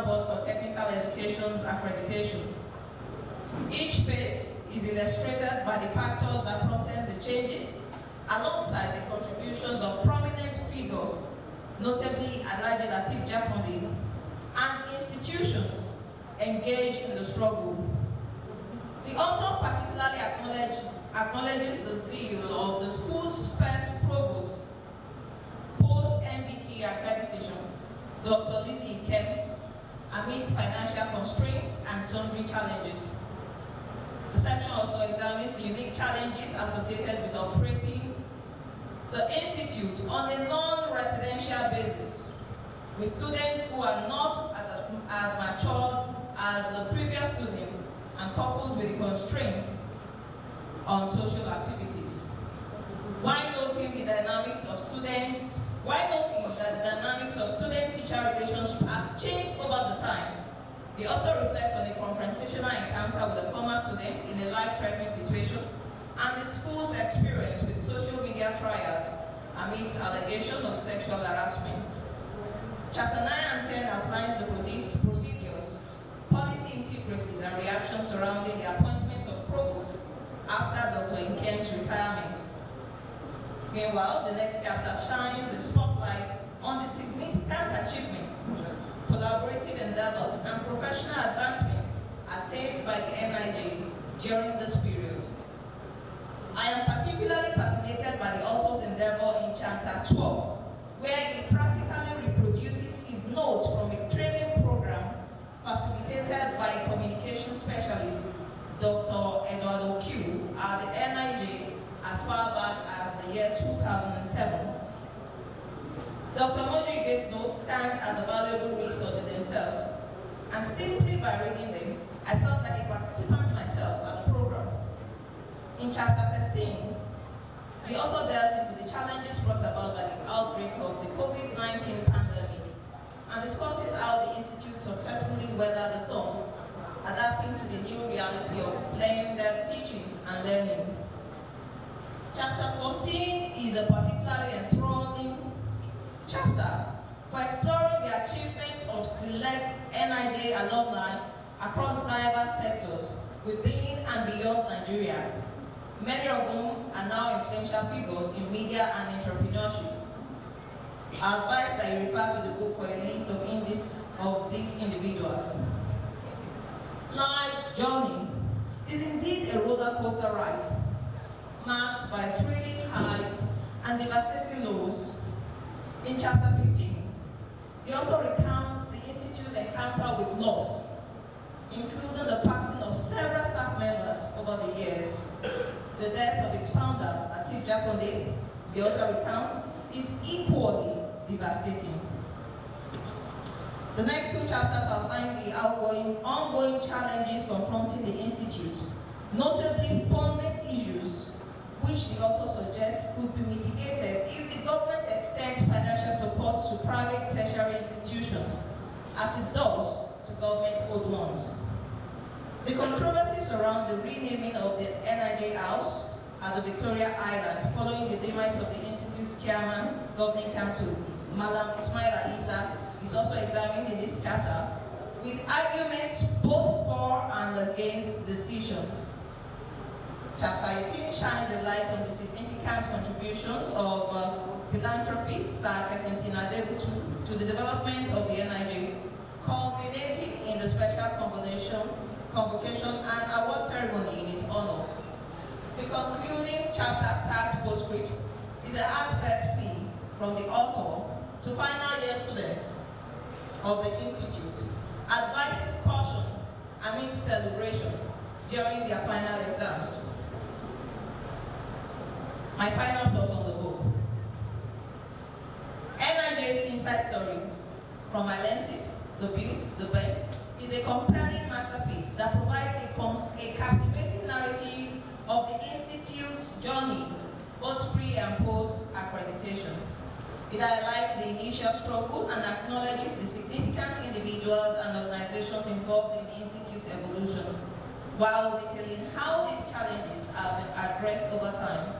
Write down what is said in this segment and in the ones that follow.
Board for Technical Education's accreditation. Each phase is illustrated by the factors that prompted the changes, alongside the contributions of prominent figures, notably Alhaji Lateef Jakande, and institutions engaged in the struggle. The author particularly acknowledges the zeal of the school's first provost, post-MBT accreditation, Dr. Lizzie Ikem, amidst financial constraints and sundry challenges. The section also examines the unique challenges associated with operating the institute on a non-residential basis, with students who are not as matured as the previous students, and coupled with the constraints on social activities. While noting that the dynamics of student-teacher relationship has changed over the time, the author reflects on a confrontational encounter with a former student in a life-threatening situation and the school's experience with social media trials amidst allegations of sexual harassment. Chapter 9 and 10 outlines the procedures, policy intricacies, and reactions surrounding the appointment of provosts after Dr. Ikem's retirement. Meanwhile, the next chapter shines a spotlight on the significant achievements, collaborative endeavors, and professional advancements attained by the NIJ during this period. I am particularly fascinated by the author's endeavor in chapter 12, where he practically reproduces his notes from a training program facilitated by a communication specialist, Dr. Eduardo Q, at the NIJ as far back as the year 2007. Dr. Omojuyigbe's notes stand as a valuable resource in themselves, and simply by reading them, I felt like a participant myself at the program. In chapter 13, the author delves into the challenges brought about by the outbreak of the COVID-19 pandemic and discusses how the Institute successfully weathered the storm, adapting to the new reality of blended teaching and learning. Chapter 14 is a particularly enthralling chapter for exploring the achievements of select NIJ alumni across diverse sectors within and beyond Nigeria, many of whom are now influential figures in media and entrepreneurship. I advise that you refer to the book for a list of these individuals. Life's journey is indeed a roller coaster ride, marked by thrilling highs and devastating lows. In chapter 15, the author recounts the Institute's encounter with loss, including the passing of several staff members over the years. The death of its founder, Lateef Jakande, the author recounts, is equally devastating. The next two chapters outline the ongoing challenges confronting the Institute, notably funding issues, which the author suggests could be mitigated if the government extends financial support to private tertiary institutions, as it does to government-owned ones. The controversy surrounds the renaming of the NIJ House at the Victoria Island following the demise of the Institute's chairman, Governing Council, Malam Ismaila Isa, is also examined in this chapter, with arguments both for and against the decision. Chapter 18 shines a light on the significant contributions of philanthropist Sir Kesentina Debutu to the development of the NIJ, culminating in the special convocation and award ceremony in his honor. The concluding chapter, tagged postscript, is a heartfelt plea from the author to final year students of the Institute, advising caution amidst celebration during their final exams. My final thoughts on the book. NIJ's Inside Story, from my lenses, the Beaut, the Beaut, is a compelling masterpiece that provides a captivating narrative of the Institute's journey, both pre and post accreditation. It highlights the initial struggle and acknowledges the significant individuals and organizations involved in the Institute's evolution, while detailing how these challenges have been addressed over time.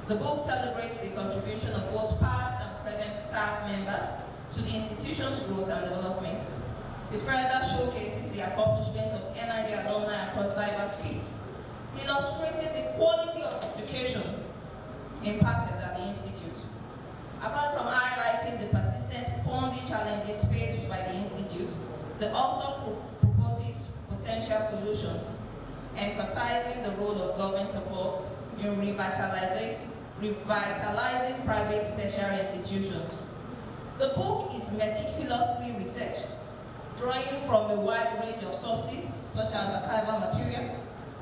The book celebrates the contribution of both past and present staff members to the institution's growth and development, It further showcases the accomplishments of NIJ alumni across diverse fields, illustrating the quality of education imparted at the Institute. Apart from highlighting the persistent funding challenges faced by the Institute, the author proposes potential solutions, emphasizing the role of government support in revitalizing private tertiary institutions. The book is meticulously researched, drawing from a wide range of sources such as archival materials,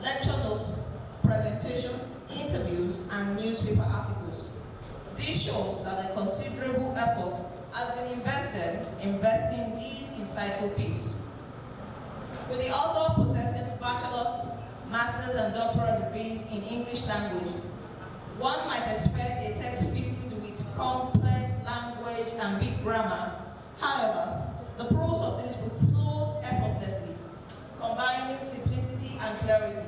lecture notes, presentations, interviews, and newspaper articles. This shows that a considerable effort has been invested in investing these insightful pieces. With the author possessing bachelor's, master's, and doctoral degrees in English language, one might expect a text filled with complex language and big grammar. However, the prose of this book flows effortlessly, combining simplicity and clarity,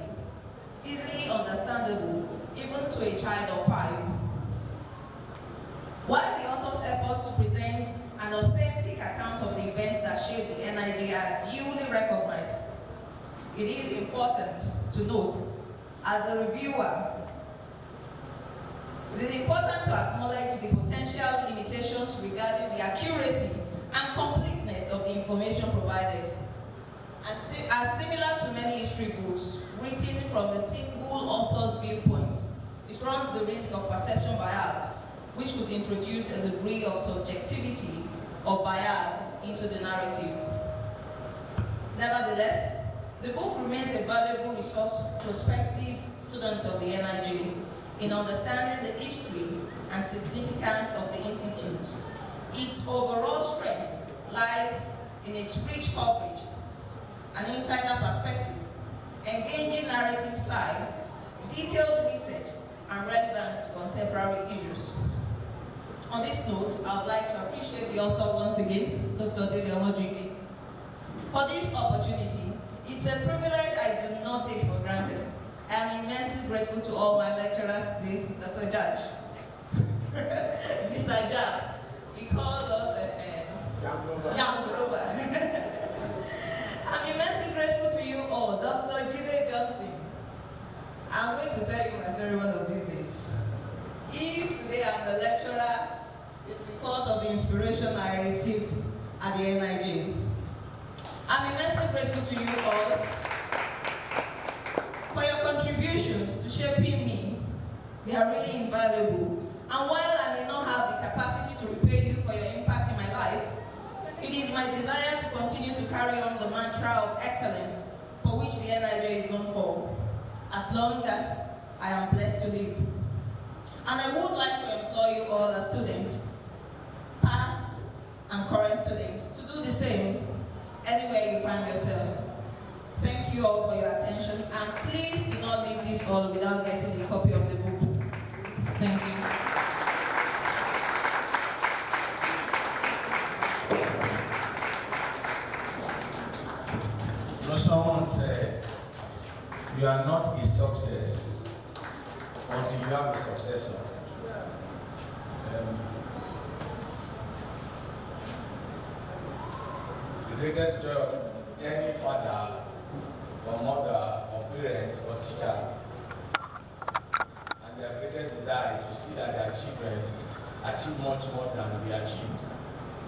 easily understandable even to a child of 5. While the author's efforts to present an authentic account of the events that shaped the NIJ are duly recognized, it is important to note, as a reviewer, it is important to acknowledge the potential limitations regarding the accuracy and completeness of the information provided. And as similar to many history books written from a single author's viewpoint, it runs the risk of perception bias, which could introduce a degree of subjectivity or bias into the narrative. Nevertheless, the book remains a valuable resource for prospective students of the NIJ in understanding the history and significance of the Institute. Its overall strength lies in its rich coverage, an insider perspective, engaging narrative side, detailed research, and relevance to contemporary issues. On this note, I would like to appreciate the author once again, Dr. Dele Omojuyigbe, for this opportunity. It's a privilege I do not take for granted. I am immensely grateful to all my lecturers today, Dr. Judge, Mr. Jab. He called us Jam Grover. I'm immensely grateful to you all, Dr. Jide Johnson. I'm going to tell you my story one of these days. If today I'm the lecturer, it's because of the inspiration I received at the NIJ. I'm immensely grateful to you all for your contributions to shaping me. They are really invaluable. And while I may not have the capacity to repay you for your impact in my life, it is my desire to continue to carry on the mantra of excellence for which the NIJ is known for, as long as I am blessed to live. And I would like to implore you all as students, past and current students, to do the same anywhere you find yourselves. Thank you all for your attention, and please do not leave this hall without getting a copy of the book. Thank you. Someone said, you are not a success until you have a successor. The greatest joy of any father or mother or parents or teacher and their greatest desire is to see that their children achieve much more than we achieved.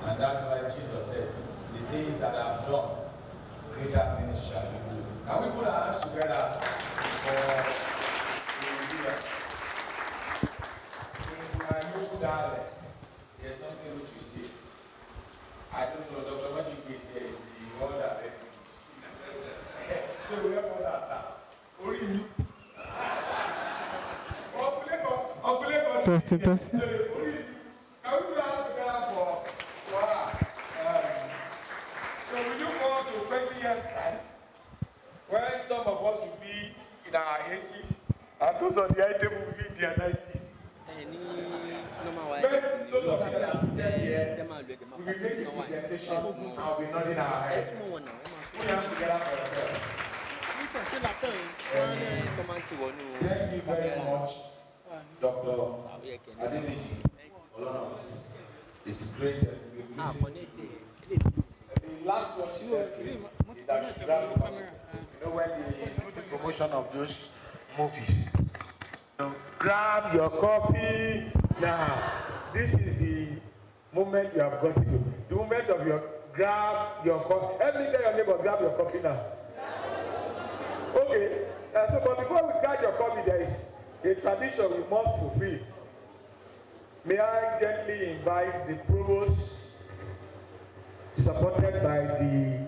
And that's why Jesus said, the things that I've done, greater things shall be done. Can we put our hands together for the in my local dialect, there's something which we say. I don't know, Dr. Omojuyigbe is here, is the one that so we have all that, sir. Ori Testing. Can we put our hands together for her? So we look forward to 20 years' time, when some of us will be in our 80s, and those on the item will be in their 90s. When those of you that are seated here, we will make the presentations and we'll be nodding our heads. Put your hands together for yourself. Thank you very much, Dr. Adeliji. It's great that we've listened to you. last one she said is that she grab the camera. You know when they do the promotion of those movies. So grab your copy now. This is the moment you have got to. The moment of your grab your copy. Help me tell your neighbor, grab your copy now. Okay. So but before we grab your copy, there is a tradition we must fulfill. May I gently invite the provost, supported by the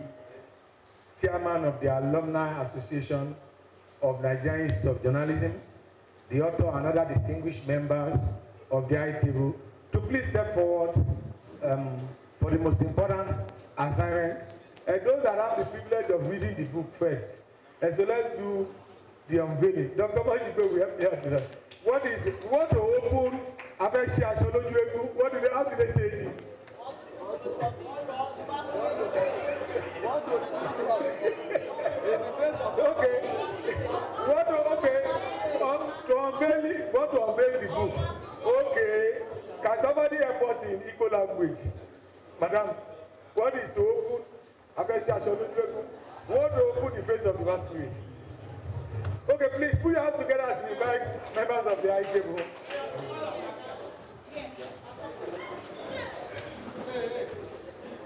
chairman of the Alumni Association of NIJ'S of Journalism, the author and other distinguished members of the ITV, to please step forward for the most important assignment. And those that have the privilege of reading the book first. And so let's do the unveiling. Dr. Omojuyigbe will help me out with that. What is it? What to open? What do they, how do they say it? Okay. To unveil the book. Okay. Can somebody help us in equal language? Madam, what is to open? What to open the face of the masquerade? Okay, please put your hands together as we invite members of the ITV.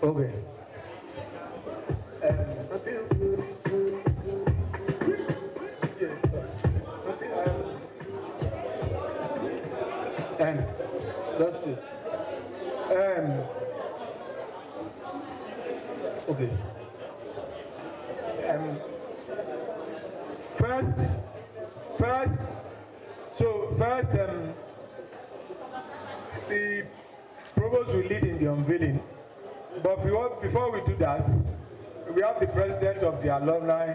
Okay. That's it. Okay. First, the provost will lead in the unveiling. But before we do that, we have the president of the Alumni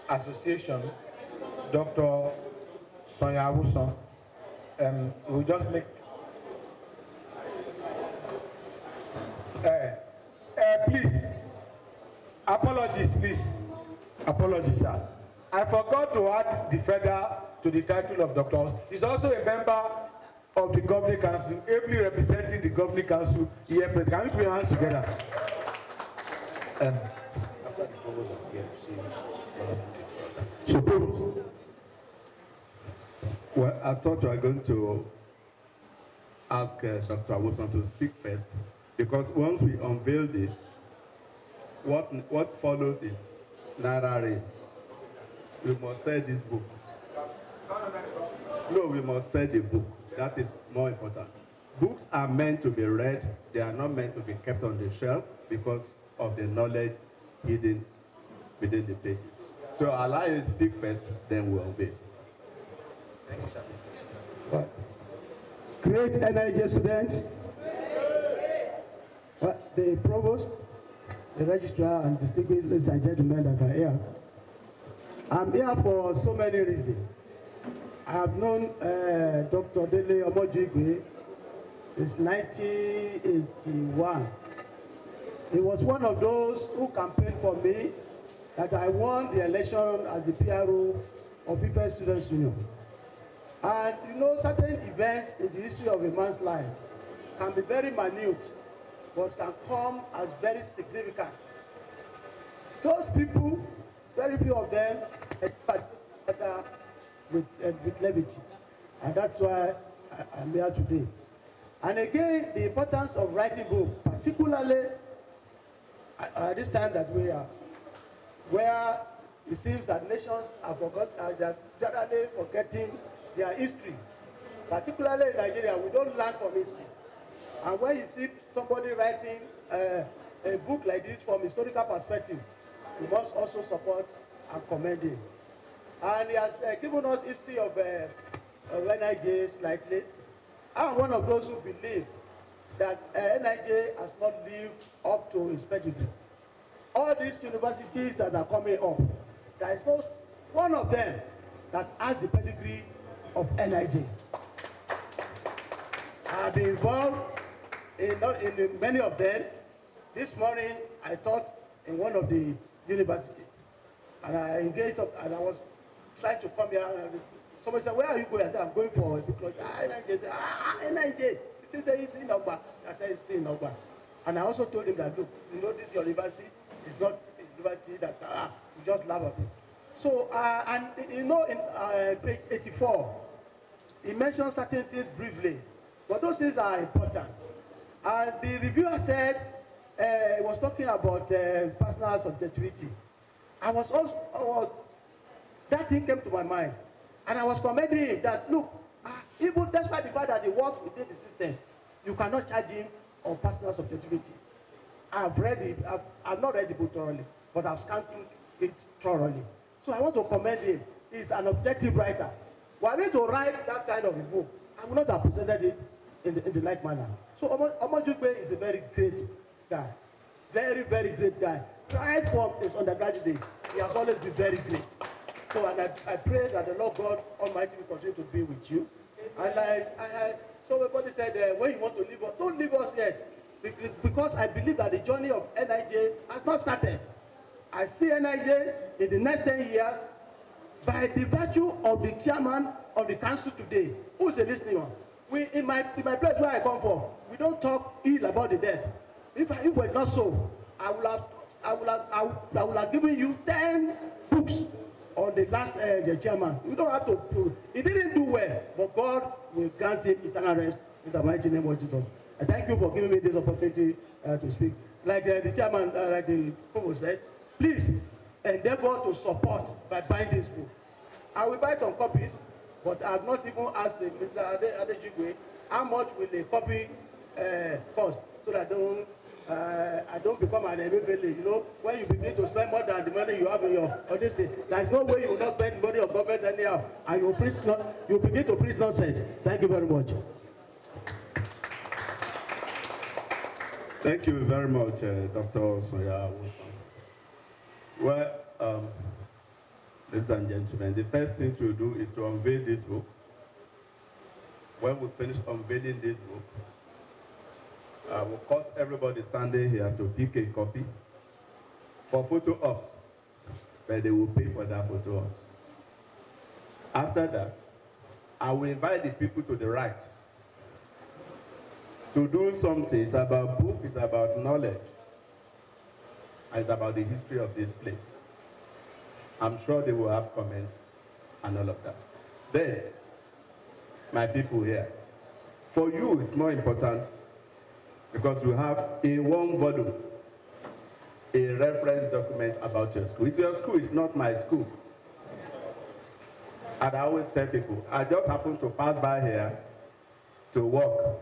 Association, Dr. Sonia Awuson. We'll just make. Please, apologies, please. Apologies, sir. I forgot to add the feather to the title of Dr. He's also a member of the Governing Council, ably representing the Governing Council here. Can we put your hands together? So, well, I thought you were going to ask Dr. Awuson to speak first, because once we unveil this, what follows is narrative. We must sell this book. No, we must sell the book. That is more important. Books are meant to be read. They are not meant to be kept on the shelf because of the knowledge hidden within the pages. So allow you to speak first, then we'll unveil. Thank you, sir. What? Great NIJ students, the provost, the registrar, and distinguished ladies and gentlemen that are here. I'm here for so many reasons. I have known Dr. Dele Omojuyigbe since 1981. He was one of those who campaigned for me that I won the election as the PRO of Beaut Students Union. And you know, certain events in the history of a man's life can be very minute, but can come as very significant. Those people, very few of them, with levity, and that's why I'm here today. And again, the importance of writing books, particularly at this time that we are, where it seems that nations are generally forgetting their history. Particularly in Nigeria, we don't learn from history. And when you see somebody writing a book like this from historical perspective, you must also support and commend him. And he has given us history of NIJ'S slightly. I'm one of those who believe that NIJ has not lived up to its pedigree. All these universities that are coming up, there is no one of them that has the pedigree of NIJ. I've been involved in many of them. This morning, I taught in one of the universities. And I engaged up, and I was trying to come here. And somebody said, "Where are you going?" I said, "I'm going for a book." NIJ. NIJ. This is in Ogba. I said, "It's in Ogba." And I also told him that, look, you know, this university is not a university that you just laugh at it. So, and you know, in page 84, he mentioned certain things briefly, but those things are important. And the reviewer said, he was talking about personal subjectivity. That thing came to my mind. And I was commending him that, look, even despite the fact that he works within the system, you cannot charge him on personal subjectivity. I've read it, I've not read the book thoroughly, but I've scanned through it thoroughly. So I want to commend him. He's an objective writer. Were we to write that kind of a book, I would not have presented it in the like manner. So Omojuyigbe is a very great guy. Very, very great guy. Right from his undergraduate days, he has always been very great. So, and I pray that the Lord God Almighty will continue to be with you. And so everybody said, when you want to leave us, don't leave us yet. Because I believe that the journey of NIJ has not started. I see NIJ in the next 10 years by the virtue of the chairman of the council today, who is a listening one. In my place where I come from, we don't talk ill about the dead. If it were not so, I would have given you 10 books on the last the chairman. You don't have to. He didn't do well, but God will grant him eternal rest in the mighty name of Jesus. I thank you for giving me this opportunity to speak. Like the chairman, like the provost said, please endeavor to support by buying this book. I will buy some copies, but I have not even asked Mr. Adejigwe how much will a copy cost, so that I don't become an MFLA. You know, when you begin to spend more than the money you have in your honesty, there is no way you will not spend money of government anyhow, and you begin to preach nonsense. Thank you very much. Thank you very much, Dr. Soya. Well, ladies and gentlemen, the first thing to do is to unveil this book. When we finish unveiling this book, I will cause everybody standing here to pick a copy for photo ops, but they will pay for that photo ops. After that, I will invite the people to the right to do something. It's about book, it's about knowledge, and it's about the history of this place. I'm sure they will have comments and all of that. Then, my people here, for you it's more important because you have a one volume, a reference document about your school. It's your school, it's not my school. And I always tell people, I just happen to pass by here to work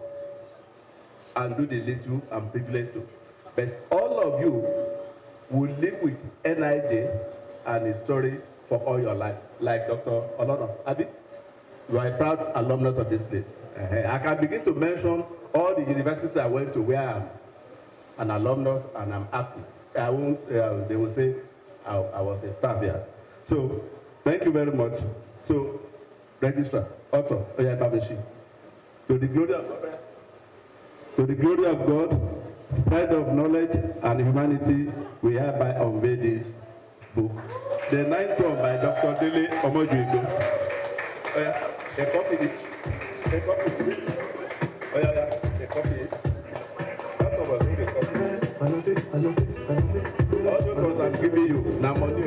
and do the little I'm privileged to. But all of you will live with NIJ and a story for all your life, like Dr. Olono. Abi, you are a proud alumnus of this place. I can begin to mention all the universities I went to where I'm an alumnus and I'm active. I won't, they will say I was a staff here. So, thank you very much. So, Registrar, author, Oyababeshi, to the glory of God, spread of knowledge and humanity, we hereby unveil this book. The ninth one by Dr. Dele Omojuyigbe. A copy it. A copy it. Oh yeah, a copy it. That's over there, a copy. All those ones I'm giving you, now money.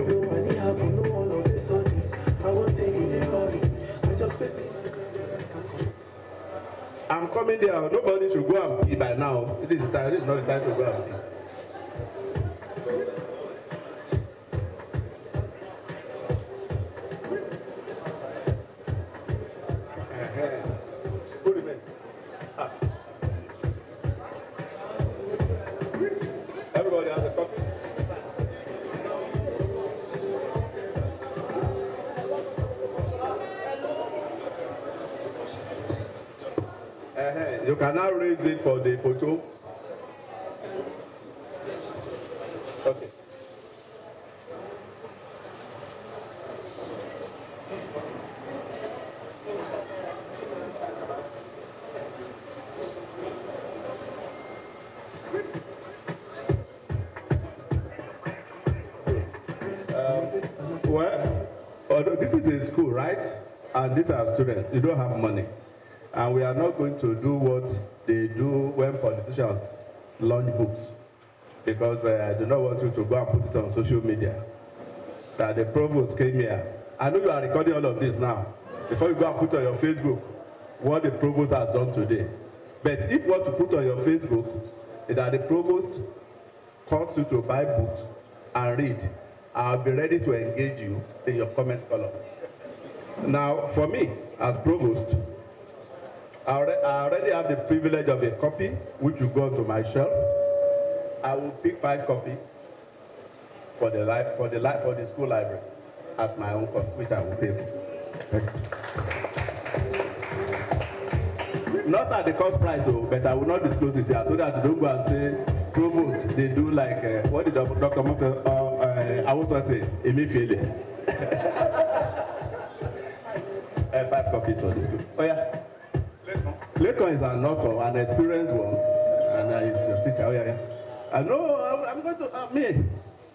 I'm coming there. Nobody should go and pee by now. This is not the time to go and pee. Everybody has a copy. You can now raise it for the photo. Okay. This is a school, right? And these are students. You don't have money. And we are not going to do what they do when politicians launch books because I do not want you to go and put it on social media. That the provost came here. I know you are recording all of this now. Before you go and put on your Facebook what the provost has done today. But if you want to put on your Facebook is that the provost calls you to buy books and read, I'll be ready to engage you in your comment column. Now, for me, as provost, I already have the privilege of a copy, which will go to my shelf. I will pick 5 copies for the school library at my own cost, which I will pay for. Not at the cost price, but I will not disclose it here so that you don't go and say, provost, they do like, what did Dr. Moto, I was going to say, Emefiele. 5 copies for the school. Oh yeah. Lekon is an author, an experienced one, and he's your teacher. Oh yeah. I know, I'm going to,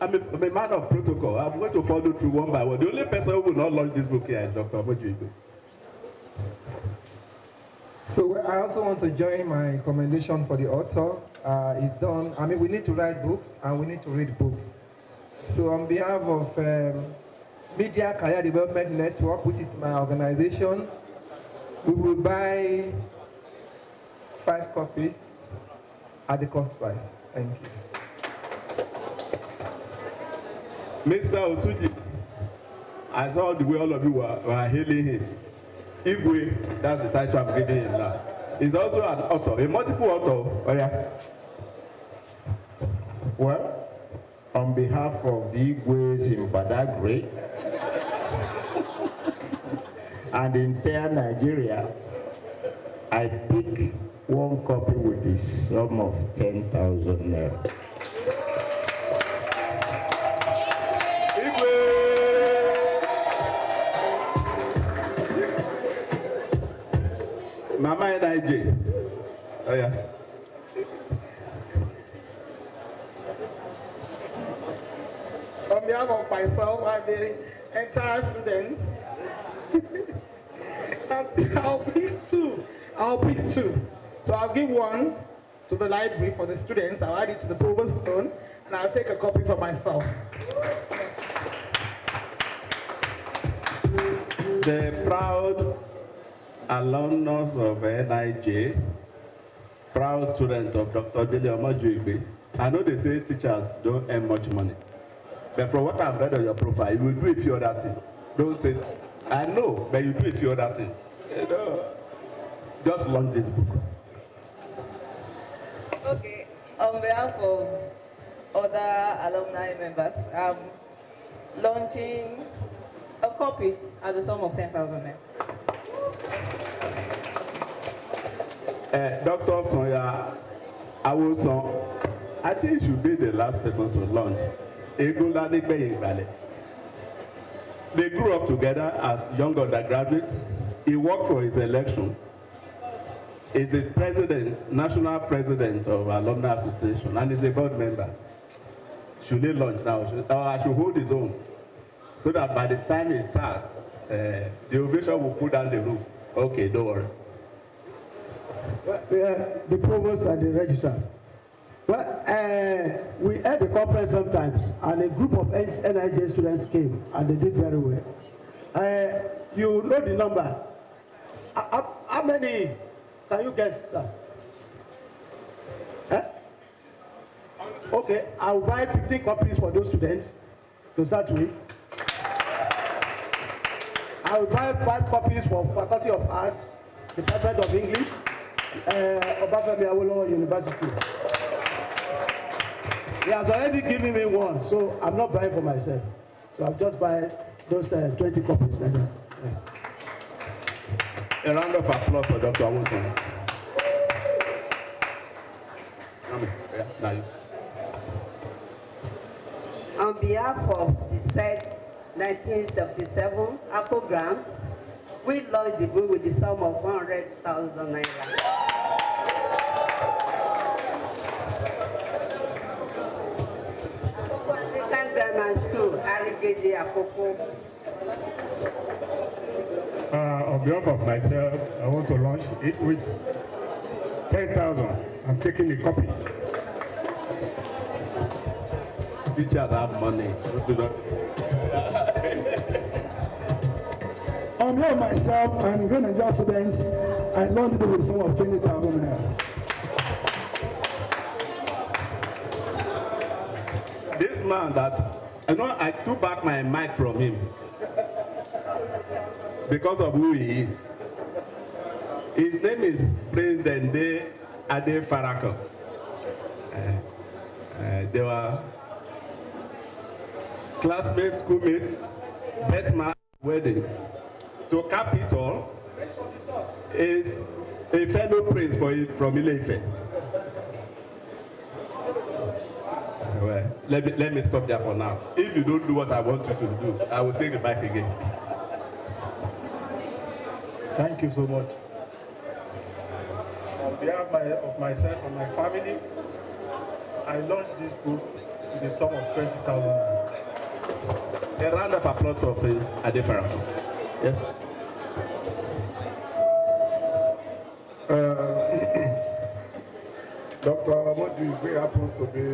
I'm a man of protocol. I'm going to follow through one by one. The only person who will not launch this book here is Dr. Omojuyigbe. So I also want to join my commendation for the author. It's done. I mean, we need to write books and we need to read books. So on behalf of Media Career Development Network, which is my organization, we will buy 5 copies at the cost price. Thank you. Mr. Osuji, I saw the way all of you were hailing him. Igwe, that's the title I'm giving him now. He's also an author, a multiple author. Oh yeah. Well, on behalf of the Igwes in Badagry and entire Nigeria, I pick 1 copy with the sum of 10,000 naira. Mama NIJ. Oh yeah. On behalf of myself and the entire students, I'll pick two. So I'll give 1 to the library for the students, I'll add it to the provost stone, and I'll take a copy for myself. The proud alumnus of NIJ, proud student of Dr. Dele Omojuyigbe. I know they say teachers don't earn much money. But from what I've read on your profile, you will do a few other things. Don't say, I know, but you do a few other things. You know, just launch this book. Okay, on behalf of other alumni members, I'm launching a copy at the sum of 10,000 naira. Dr. Sonya Awoson, I think you should be the last person to launch. They grew up together as young undergraduates. He worked for his election. He's the president, national president of Alumni Association, and he's a board member. Should he launch now? Or I should hold his own, so that by the time it starts, the ovation will put down the roof. Okay, don't worry. The provost and the registrar. Well, we had a conference sometimes, and a group of NIJ students came, and they did very well. You know the number. How many? Can you guess that? Okay, I'll buy 15 copies for those students to start with. I will buy 5 copies for Faculty of Arts, Department of English, Obafemi Awolowo University. He has already given me 1, so I'm not buying for myself. So I'll just buy those 20 copies. Yeah. A round of applause for Dr. Awoson. On behalf of the said 1977 programs, we launched the book with the sum of 100,000 naira. Grammar School, Arigede Akoko. On behalf of myself, I want to launch it with 10,000. I'm taking a copy. teachers have money. On behalf of myself and Great NIJ'S students, I launched it with a sum of 20,000 naira. This man that, I took back my mic from him because of who he is. His name is President Dele Omojuyigbe. They were classmates, schoolmates, best man wedding. So Capital is a fellow prince from Ile-Ife. Well, let me stop there for now. If you don't do what I want you to do, I will take the mic again. Thank you so much. On behalf of myself and my family, I launched this book with a sum of 20,000 naira. A round of applause for Adefara. Yes. Dr. Omojuyigbe happens to be,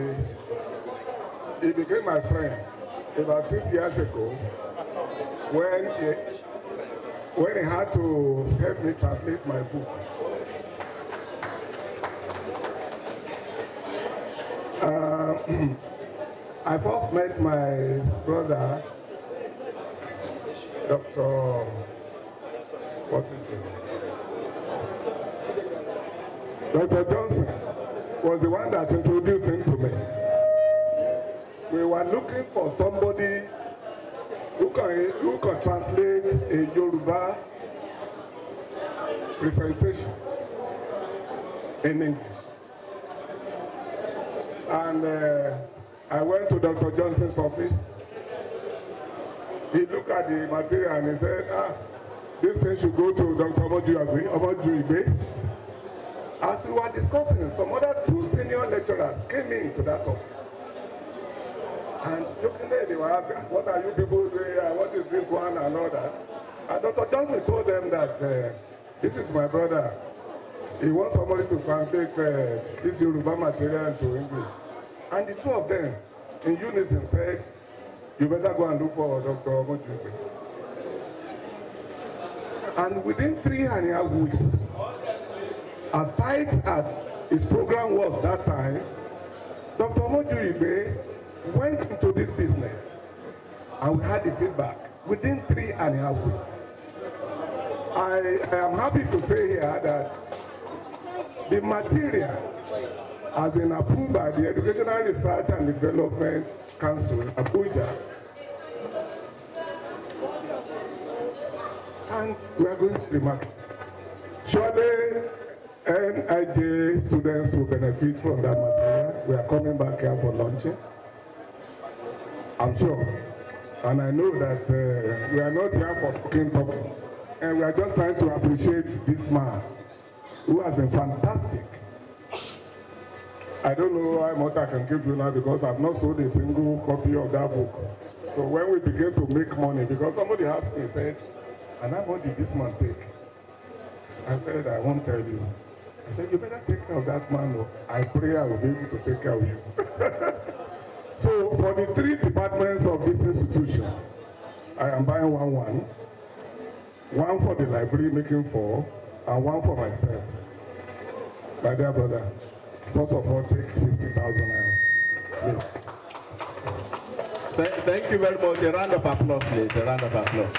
he became my friend about 6 years ago when he had to help me translate my book. I first met my brother, Dr. What is it? Dr. Johnson was the one that introduced him to me. We were looking for somebody who can translate a Yoruba presentation in English. And I went to Dr. Johnson's office. He looked at the material and he said, this thing should go to Dr. Omojuyigbe. As we were discussing, some other 2 senior lecturers came into that office. And looking there, they were asking, what are you people doing? What is this one and all that? And Dr. Johnson told them that this is my brother. He wants somebody to translate this Yoruba material into English. And the 2 of them, in unison, said, you better go and look for Dr. Omojuyigbe. And within 3.5 weeks, as tight as his program was that time, Dr. Omojuyigbe went into this business and we had the feedback within 3.5 weeks. I am happy to say here that the material has been approved by the Educational Research and Development Council, Abuja. And we are going to the market. Surely, NIJ students will benefit from that material. We are coming back here for launching. I'm sure. And I know that we are not here for talking. And we are just trying to appreciate this man who has been fantastic. I don't know how much I can give you now because I've not sold a single copy of that book. So when we begin to make money, because somebody asked me, said, and how much did this man take? I said, I won't tell you. I said, you better take care of that man. Or I pray I will be able to take care of you. So for the 3 departments of this institution, I am buying one for the library, making 4, and 1 for myself. My dear brother, first of all, take 50,000 naira. Thank you very much. A round of applause, please. A round of applause.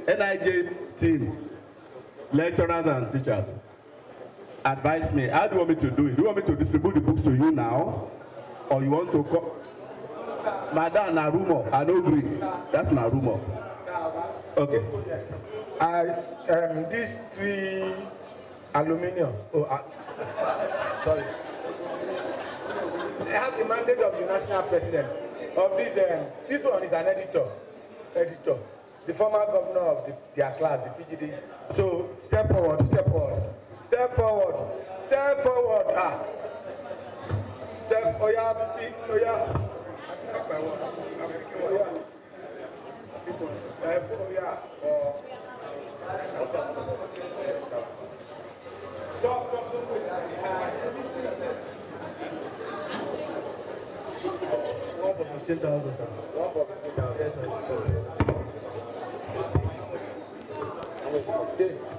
NIJ team, lecturers and teachers, advise me. How do you want me to do it? Do you want me to distribute the books to you now? Or you want to call? Madam, na rumor. I don't agree. That's na rumor. Okay. These 3 aluminium. Sorry. I have the mandate of the national president of this. This one is an editor. The former governor of their class, the PGD. So step forward. Step forward. Step, oh yeah, speak, oh yeah. One for 15,000. One for 15,000.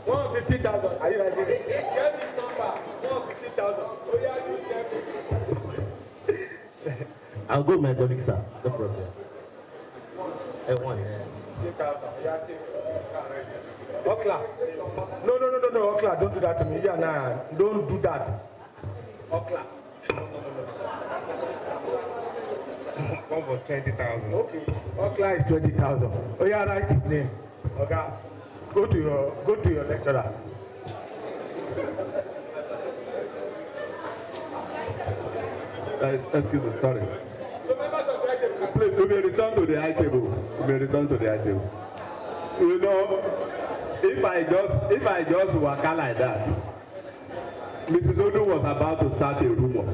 150,000. Are you ready? Get this number. 150,000. Oh yeah, use them. I'll go my colleague, sir. No problem. One. Okla. No, Okla, don't do that to me. Yeah, nah, don't do that. Okla. One for 20,000. Okay. Okla is 20,000. Oh yeah, write his name. Okay. Go to your lecturer. Excuse me, sorry. Please, we may return to the high table. We may return to the high table. You know, if I just waka like that, Mrs. Odu was about to start a rumor.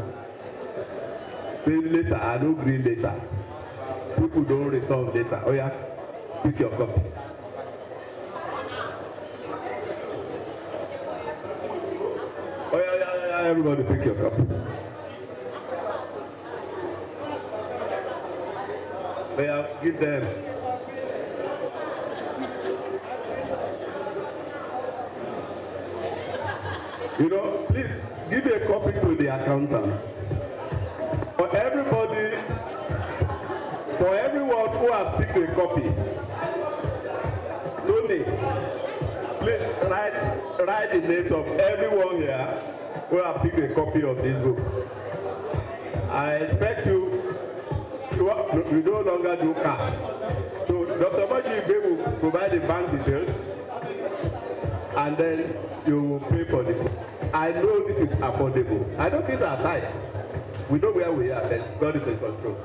Say later, I don't agree later. People don't return later. Oh yeah, pick your copy. Oh yeah, everybody pick your copy. May I give them? You know, please give a copy to the accountant. For everyone who has picked a copy, Tony, please write the names of everyone here who has picked a copy of this book. I expect you no longer do cash. So Dr. Omojuyigbe will provide the bank details and then you will pay for it. I know this is affordable. I don't think that tight. We know where we are, then God is in control.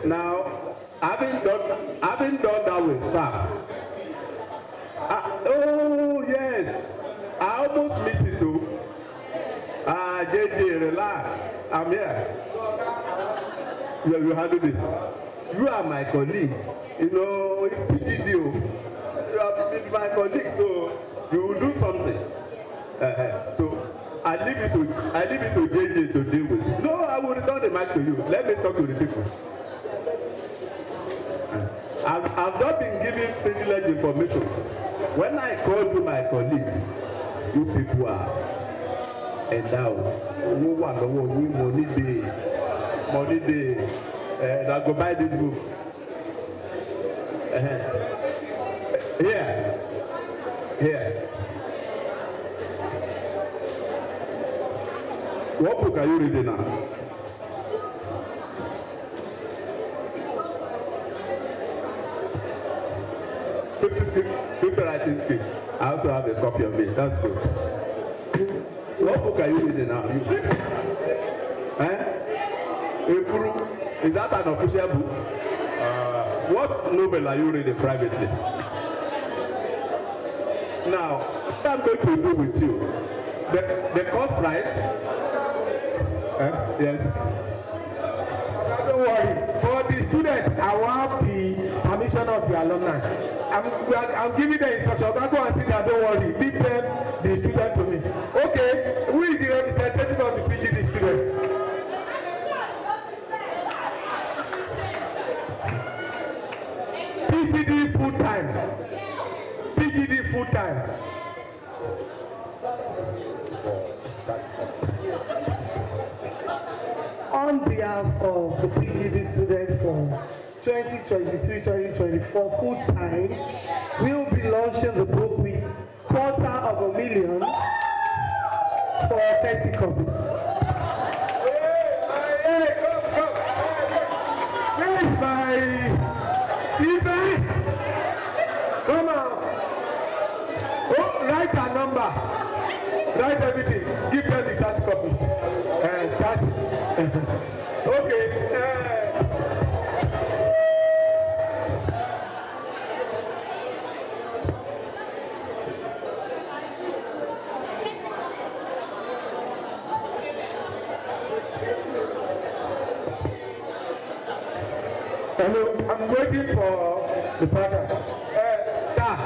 Now, having done that with staff. Oh yes, I almost missed it too. JJ, relax. I'm here. You handle this. You are my colleague. You know, it's PGD. You are my colleague, so you will do something. So I leave it to JJ to deal with. No, I will return the mic to you. Let me talk to the people. I've not been giving privileged information. When I call you my colleagues, you people are endowed. You want the money day. That go buy this book. Here. What book are you reading now? Fifty writing skill. I also have a copy of it. That's good. What book are you reading now? Is that an official book? What novel are you reading privately? Now, what I'm going to do with you, the cost price, yes. Don't worry. For the students, I want the permission of the alumni. I'm giving the instruction. I'll go and sit there. Don't worry. Leave them, the student to me. Okay. Who is the representative of the PGD students? PGD full time. PGD full time. On behalf of the PGD students from 2023-2024 full time, we will be launching the book with $250,000 for 30 copies. Where is my Stephen? Come on. Oh, write a number. Write everything. Give them the 30 copies. Okay. Hello, I'm waiting for the partner. Sir.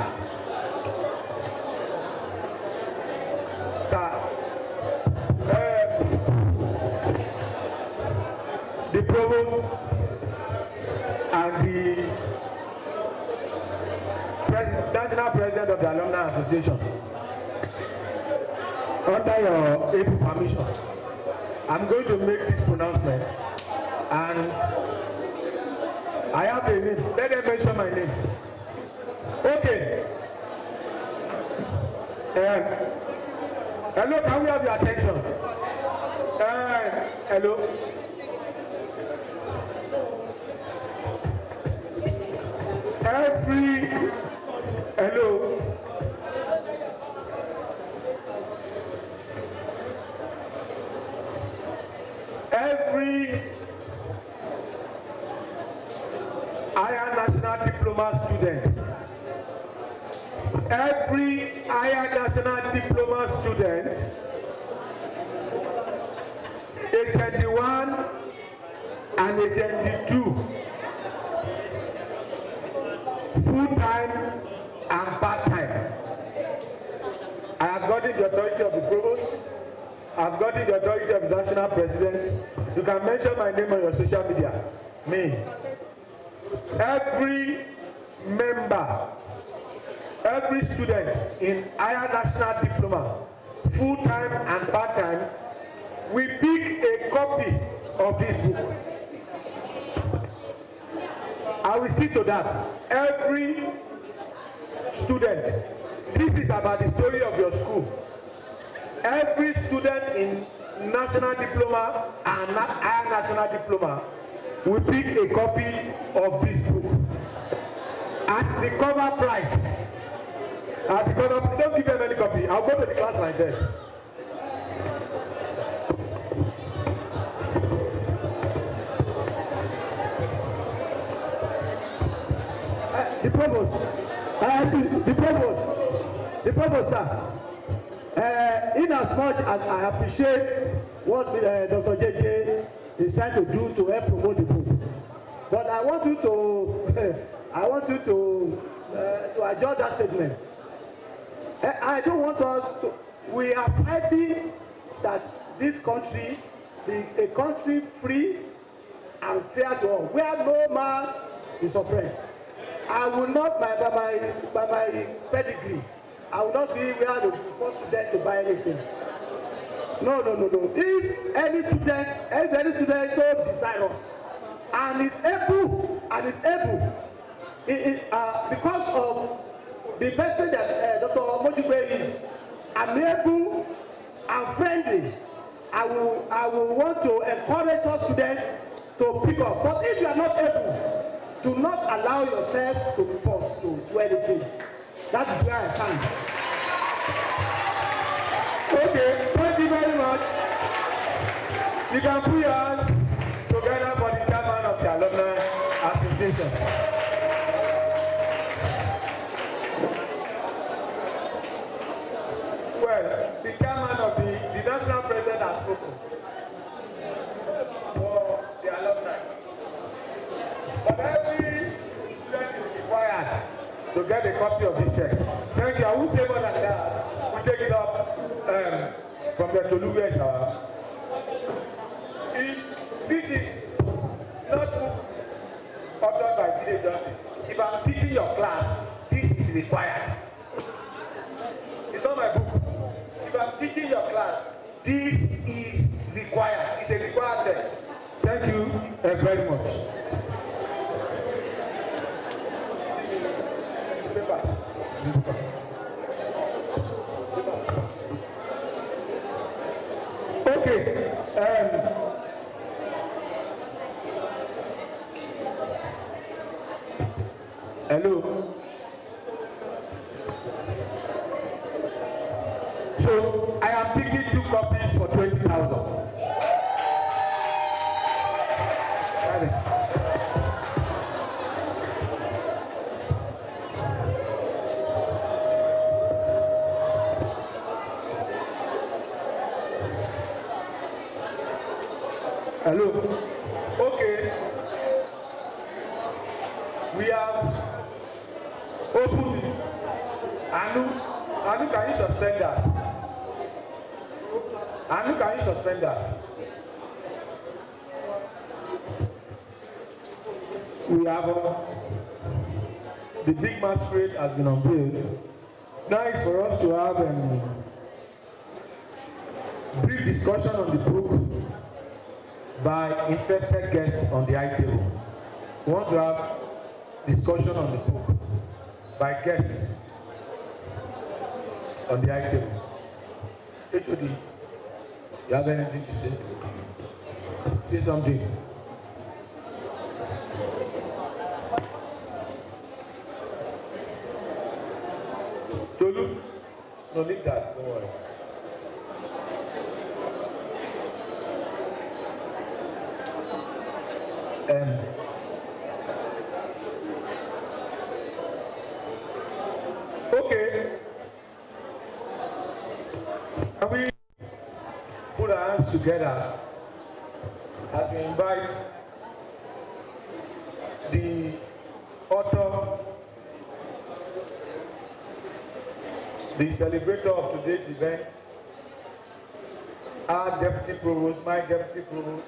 provost and the national president of the Alumni Association, under your able permission, I'm going to make this pronouncement, and I have a name. Let them mention my name. Okay. Hello, can we have your attention? Hello. Hello. Every higher national diploma student, every higher national diploma student, HND1 and HND2, full-time and part-time. I have gotten the authority of the provost. I've gotten the authority of the national president. You can mention my name on your social media. Me. Every member, every student in higher national diploma, full-time and part-time, we pick a copy of this book. I will see to that. Every student, this is about the story of your school. Every student in national diploma and higher national diploma will pick a copy of this book. At the cover price, don't give them any copy. I'll go to the class myself. The provost, sir. In as much as I appreciate what Dr. JJ is trying to do to help promote the book, but I want you to adjust that statement. I don't want us to. We are fighting that this country be a country free and fair to all, where no man is oppressed. I will not, by my pedigree, I will not be where the first student to buy anything. No. If any student so desirous and is able, it is because of the person that Dr. Omojuyigbe is, amiable and friendly, I will want to encourage all students to pick up. But if you are not able, do not allow yourself to be forced to do anything. That is where I stand. Okay, thank you very much. You can put your hands together for the chairman of the Alumni Association. Well, the chairman of the national president has spoken for the alumni. But every student is required to get a copy of this text. Thank you. I won't say more than that. We'll take it up from the Toluwe. This is not book authored by Dele Omojuyigbe. If I'm teaching your class, this is required. It's not my book. If I'm teaching your class, this is required. It's a required text. Thank you very much. Okay. Hello. So I am picking 2 copies for 20,000. Hello. Okay. We have opened it. Anu, can you suspend that? Anu, can you suspend that? we have the big masquerade has been unveiled. Now it's for us to have brief discussion on the book by interested guests on the high table. We want to have discussion on the book by guests on the high table. HOD, you have anything to say? Say something. Tolu, no leave that, don't worry. Okay. Can we put our hands together as we invite the author, the celebrator of today's event, our deputy provost, my deputy provost,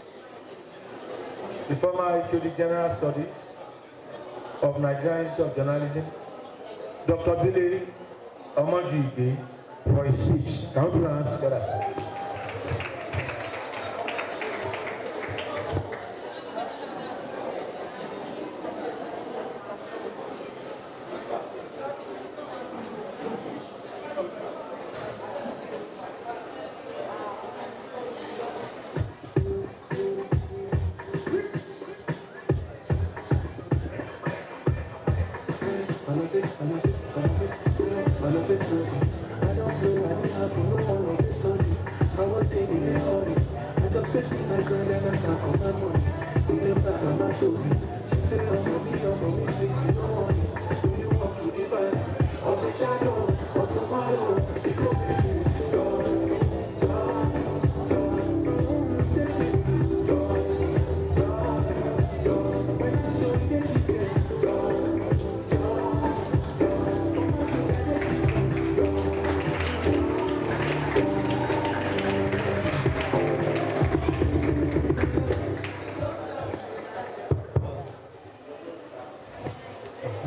the former HOD General Studies of NIJ'S of Journalism, Dr. Dele Omojuyigbe, for his speech. Can we put our hands together?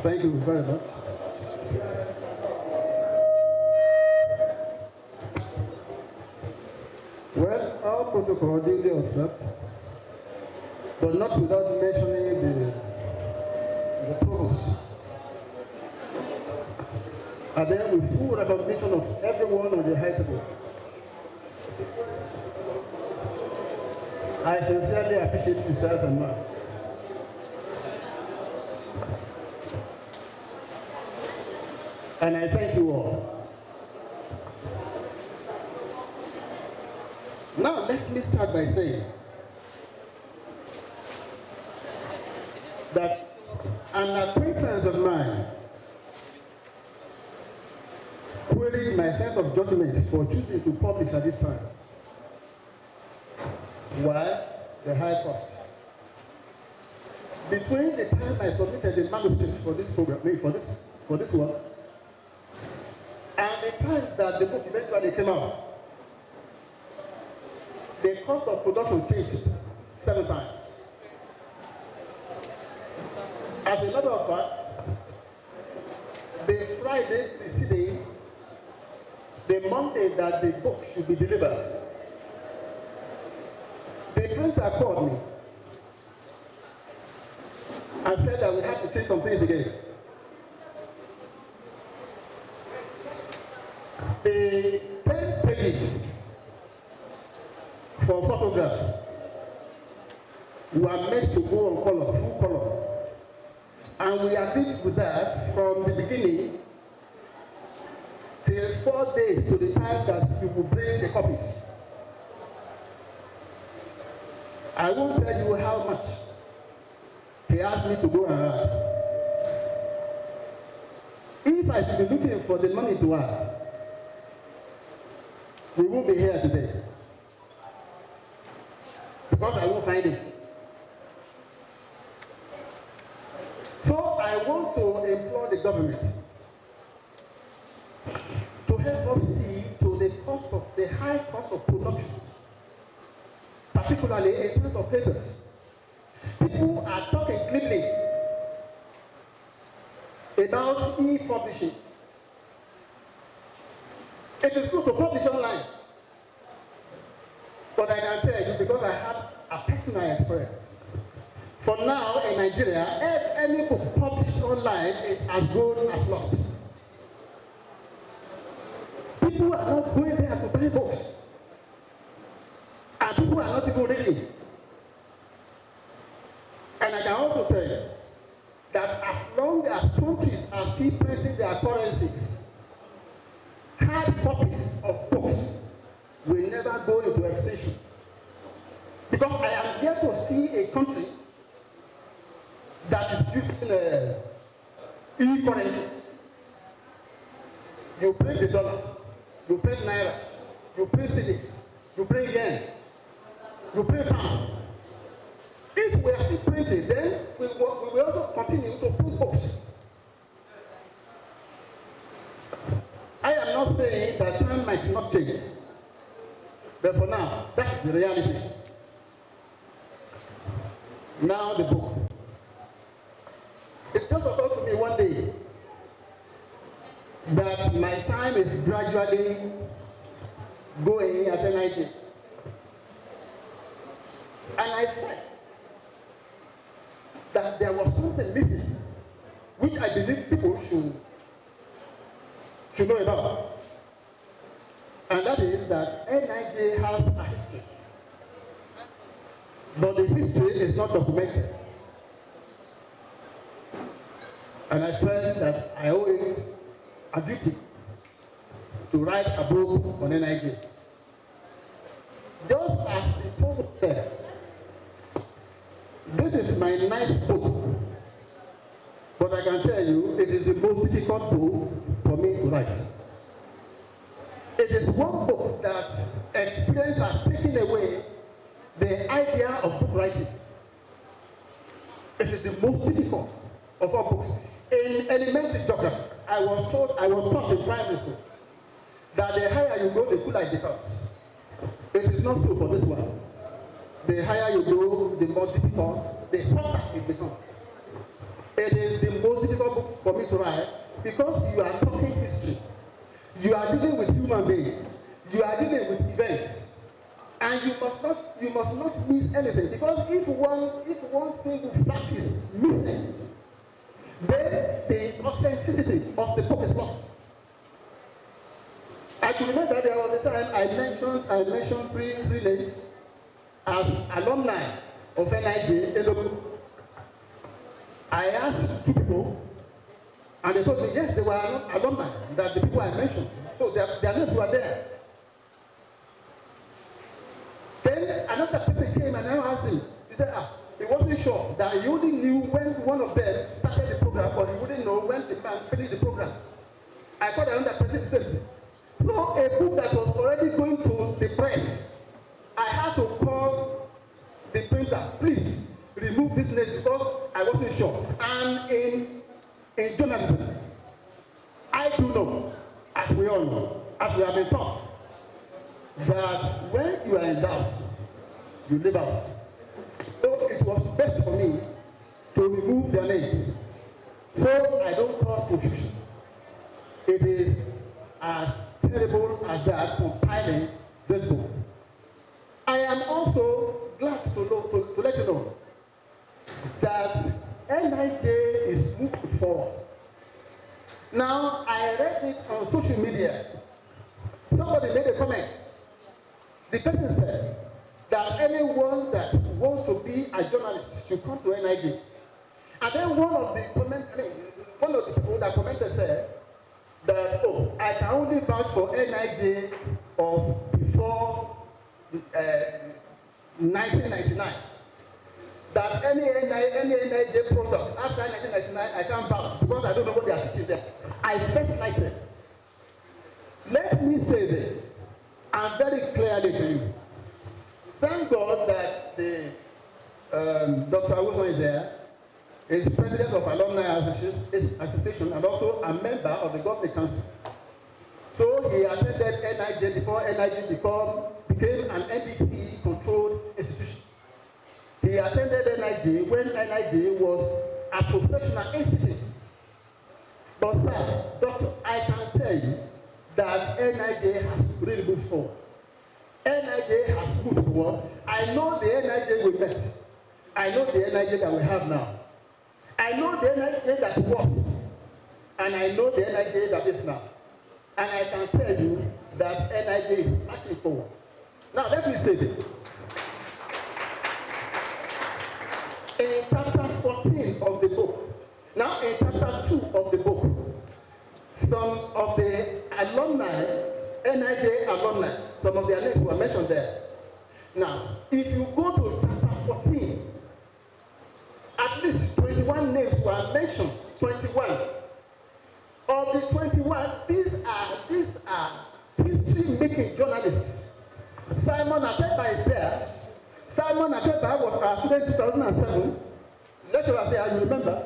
Thank you very much. Well, our protocol duly observed, but not without mentioning the provost. And then with full recognition of everyone on the high table. I sincerely appreciate you, sirs and ma'am. And I thank you all. Now let me start by saying that an acquaintance of mine queried my sense of judgment for choosing to publish at this time. Why? The high cost. Between the time I submitted the manuscript for this program, for this one, and the time that the book eventually came out, the cost of production changed 7 times. As a matter of fact, the Friday preceding the Monday that the book should be delivered, the printer called me and said that we have to change some things again. The 10 pages for photographs were meant to go on color, full color. And we agreed with that from the beginning till 4 days to the time that we will bring the copies. I won't tell you how much he asked me to go and ask. If I should be looking for the money to add, we won't be here today. Because I won't find it. So I want to implore the government to help us see to the high cost of production, particularly in terms of papers. People are talking glibly about e-publishing. It is good to publish online. But I can tell you, because I have a personal experience. For now, in Nigeria, any book published online is as good as lost. People are not going there to buy books. And people are not even reading. And I can also tell you that as long as countries are still printing their currencies, hard copies of books will never go into extinction. Because I am here to see a country that is using e-currency. You print the dollar, you print naira, you print cedis, you print yen, you print pound. If we are still printing, then we will also continue to print books. I am not saying that time might not change, but for now, that's the reality. Now the book. It just occurred to me one day that my time is gradually going at NIJ. And I felt that there was something missing, which I believe people should know about. And that is that NIJ has a history. But the history is not documented. And I felt that I owe it a duty to write a book on NIJ. Just as the poet said, this is my ninth book, but I can tell you it is the most difficult book for me to write. It is one book that experience has taken away the idea of book writing. It is the most difficult of all books. In elementary geography, I was taught in primary school that the higher you go, the cooler it becomes. It is not so for this one. The higher you go, the more difficult, the hotter it becomes. It is the most difficult book for me to write because you are talking history. You are dealing with human beings. You are dealing with events. And you must not miss anything, because if one single fact is missing, then the authenticity of the book is lost. I can remember there was a time I mentioned three names as alumni of NIJ in the book. I asked two people, and they told me yes, they were alumni, that the people I mentioned. So their names were there. Then another person came and I asked him, he said, he wasn't sure that he only knew when one of them started the program, but he wouldn't know when the man finished the program. I called another person, he said, no, a book that was already going to the press, I had to call the printer, please remove this name because I wasn't sure. And in journalism, I do know, as we all know, as we have been taught, that when you are in doubt, you live out. So it was best for me to remove their names, so I don't cause confusion. It is as terrible as that compiling this book. I am also glad to let you know that NIJ is moving forward. Now, I read it on social media. Somebody made a comment. The person said that anyone that wants to be a journalist should come to NIJ. And then one of the people that commented said that, oh, I can only vouch for NIJ of before 1999. That any NIJ product after 1999, I can't vouch because I don't know what they are teaching there. I first liked it. Let me say this, and very clearly to you. Thank God that the Dr. Wilson is there. Is president of Alumni Association and also a member of the Governing Council. So he attended NIJ before NIJ became an NDC-controlled institution. He attended NIJ when NIJ was a professional institute. Sir, doctor, I can tell you that NIJ has really moved forward. NIJ has moved forward. I know the NIJ we met. I know the NIJ that we have now. I know the NIJ that was. And I know the NIJ that is now. And I can tell you that NIJ is marching forward. Now, let me say this. In chapter 14 of the book, now in chapter 2 of the book, some of the alumni, NIJ alumni, some of their names were mentioned there. Now, if you go to chapter 14, at least 21 names were mentioned. 21. Of the 21, these are history-making journalists. Simon Ateba is there. Simon Ateba was our student in 2007. Lecturer there, you remember.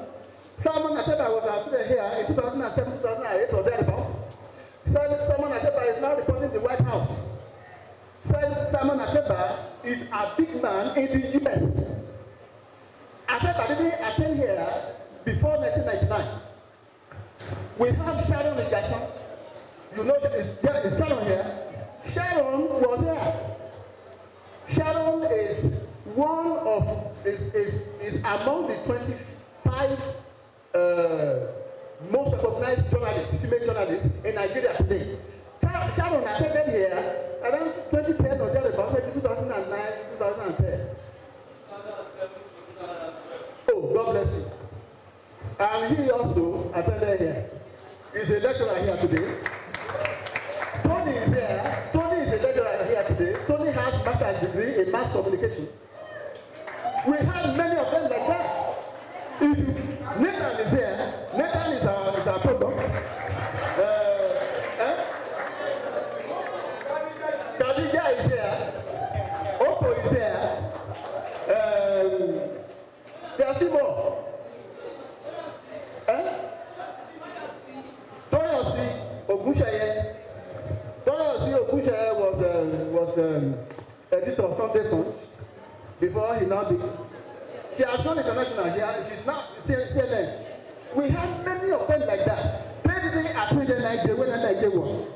Simon Ateba was our student here in 2007, 2008, or thereabouts. Simon Ateba is now reporting the White House. Simon Ateba is a big man in the US. Ateba didn't attend here before 1999. We have Sharon in Jackson. You know, it's Sharon here. Sharon was there. Sharon is is among the 25 most recognized journalists, female journalists in Nigeria today. Sharon attended here around 2010 or thereabouts, maybe 2009, 2010. Oh, God bless you. And he also attended here. He's a lecturer here today. Tony is there. Tony is a lecturer here today. Tony has a master's degree in mass communication. We have many of them like that. Nathan is here. Nathan is our product. Khadija is here. Oko is here. There are two more. Toyosi Ogunsheye. Toyosi Ogunsheye was editor of Sunday Punch before he now became. She has gone international here. She's now CNN. We have many of them like that. They didn't attend NIJ when NIJ was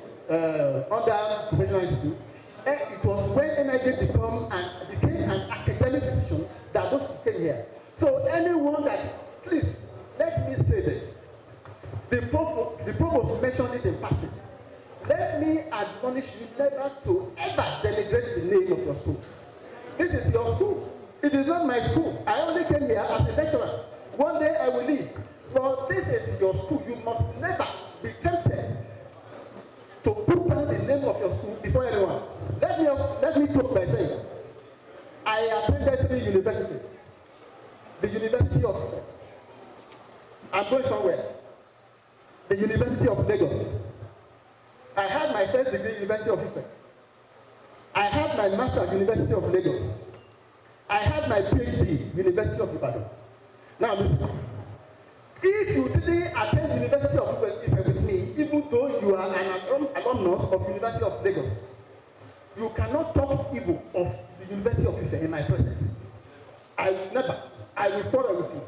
under professional institute. It was when NIJ became an academic institution that those came here. So anyone that, please, let me say this. The provost mentioned it in passing. Let me admonish you never to ever denigrate the name of your school. This is your school. It is not my school. I only came here as a lecturer. One day I will leave. But this is your school. You must never be tempted to put down the name of your school before anyone. Let me close by saying, I attended 3 universities. The University of, I'm going somewhere. The University of Lagos. I had my first degree in University of Ife. I had my master at University of Lagos. I had my PhD, University of Ibadan. Now listen, if you didn't attend University of Ife with me, even though you are an alumnus of University of Lagos, you cannot talk evil of the University of Ife in my presence. I will never. I will quarrel with you.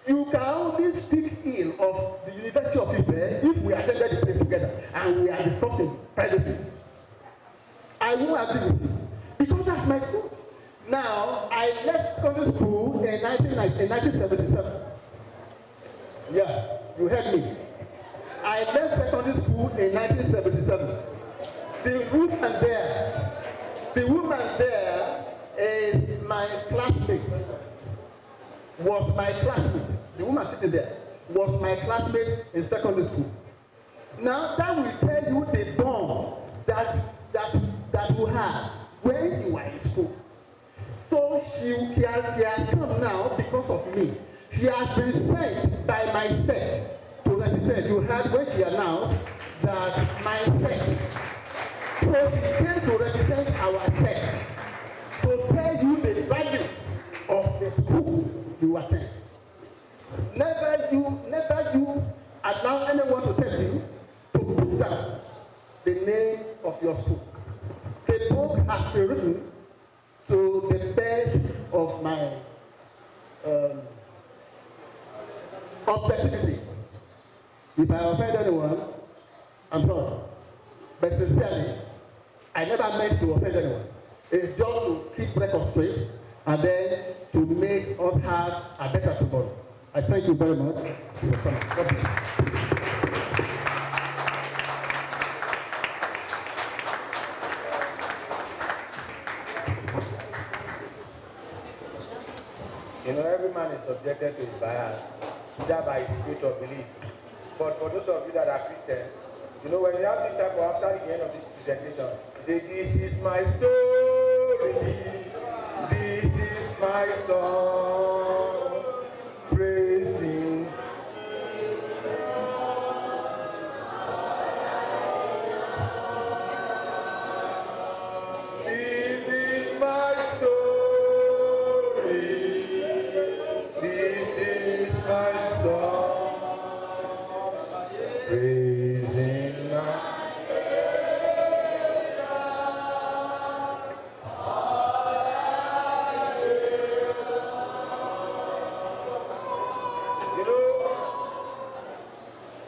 You can only speak ill of the University of Ife if we attended the place together and we are discussing privately. I won't agree with you because that's my school. Now, I left secondary school in 1977. Yeah, you heard me. I left secondary school in 1977. The woman there is my classmate. Was my classmate. The woman sitting there was my classmate in secondary school. Now, that will tell you the bond that you have when you are in school. So she has come now because of me. She has been sent by my sect to represent. You heard when she announced that my sect. So she came to represent our sect to tell you the value of the school you attend. Never you allow anyone to tell you to put down the name of your school. The book has been written to the best of my objectivity. If I offend anyone, I'm sorry. But sincerely, I never meant to offend anyone. It's just to keep records straight and then to make us have a better tomorrow. I thank you very much for your time. God bless. You know, every man is subjected to his bias, either by his faith or belief. But for those of you that are Christians, you know, when you have this type of, after the end of this presentation, you say, this is my story, this is my song, praising. This is my story, this is my song, praising my.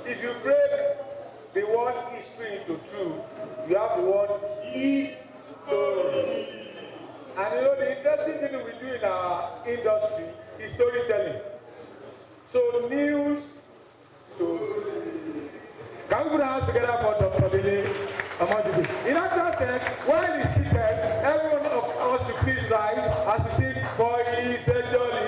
If you break the word history into two, you have the word his story. And you know the interesting thing we do in our industry is storytelling. So news story. Can we put our hands together for Dr. Dele Omojuyigbe? In that sense, while he's seated, everyone of us should please rise as we sing for his jolly.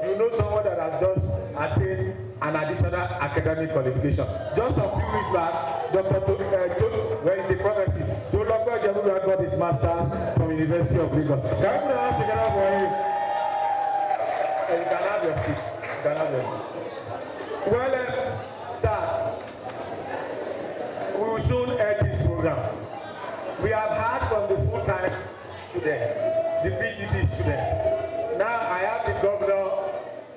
You know someone that has just attained an additional academic qualification. Just a few weeks back, where is a prophecy, Dr. Ojemuriwa got his master's from University of Lagos. Can you put your hands together for him? You can have your seat. You can have your seat. Well, sir, we will soon end this program. We have heard from the full-time student, the PGD student. Now I have the governor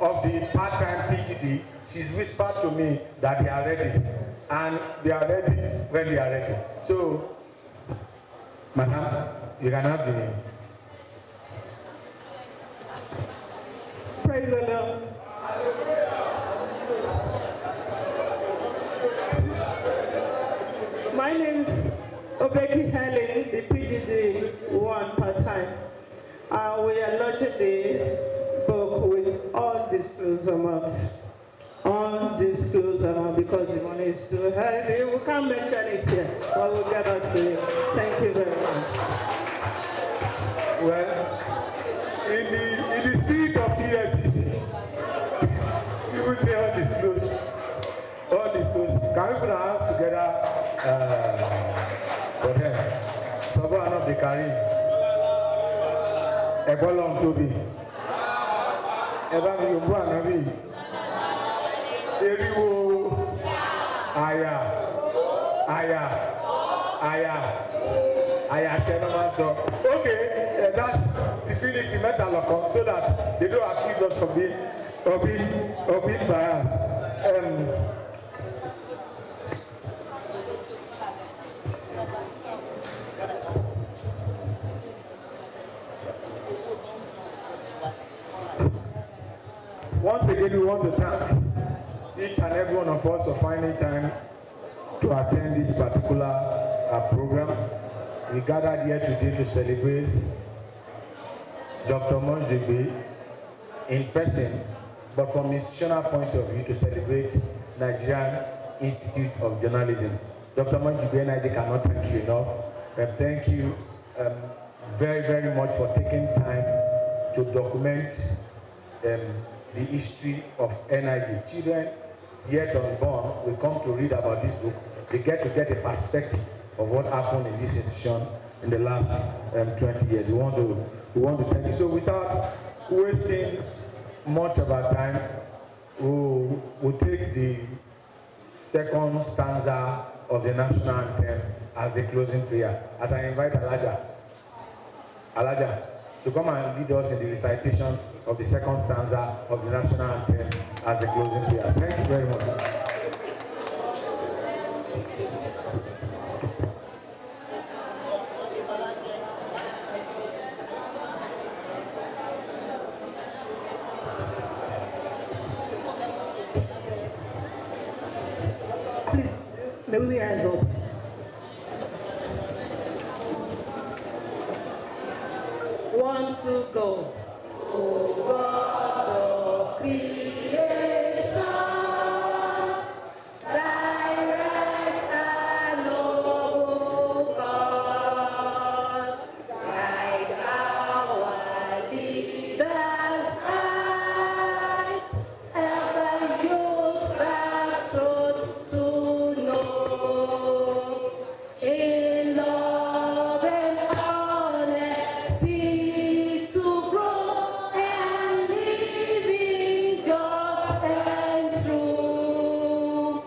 of the part-time PGD. She's whispered to me that they are ready. And they are ready when they are ready. So, madam, you can have the name. Praise the Lord. My name is Obeki Helen, the PGD 1 part-time. We are launching this book with undisclosed amounts. Undisclosed amount because the money is too heavy. We can't mention it here, but we'll get back to you. Thank you very much. Well, in the seat of EFCC, you will say undisclosed. Undisclosed. Can we put our hands together for them? Someone of the Karim. Ebolong Tobi. Eba mi yombo anabi. Eriwo. Aya. Chenomanto. Okay, that's the Trinity Metalocom so that they don't accuse us of being biased. Once again, we want to thank each and every one of us for finding time to attend this particular program. We gathered here today to celebrate Dr. Omojuyigbe in person, but from a institutional point of view to celebrate Nigerian Institute of Journalism. Dr. Omojuyigbe, NIJ cannot thank you enough. Thank you very, very much for taking time to document the history of NIJ. Children yet unborn will come to read about this book. They get to get a perspective of what happened in this institution in the last 20 years. We want to thank you. So without wasting much of our time, we'll take the second stanza of the national anthem as the closing prayer. As I invite Alaja to come and lead us in the recitation of the second stanza of the national anthem as the closing prayer. Thank you very much. Please, may we hands up. One, two, go. Oh God of creation, direct and noble God, guide our leaders right, help the youth that truth to know. In love and honesty to grow and living just and true.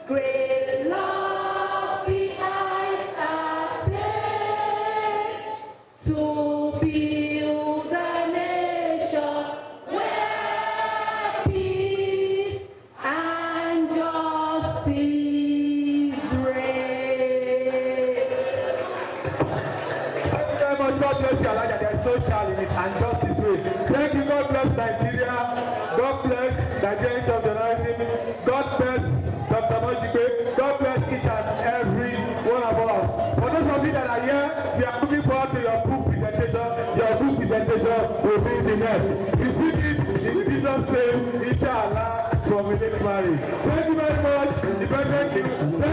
Great lofty heights attain to build a nation where peace and justice reign. Thank you very much. God bless you, Alaja. There is no shall in it and justice way. Thank you. God bless Nigeria. God bless Nigerian journalism. God bless Dr. Omojuyigbe. God bless each and every one of us. For those of you that are here, we are looking forward to your book presentation. Your book presentation will be the next. Receive it in Jesus' name, inshallah, from Mary. Thank you very much. Thank you. Thank you.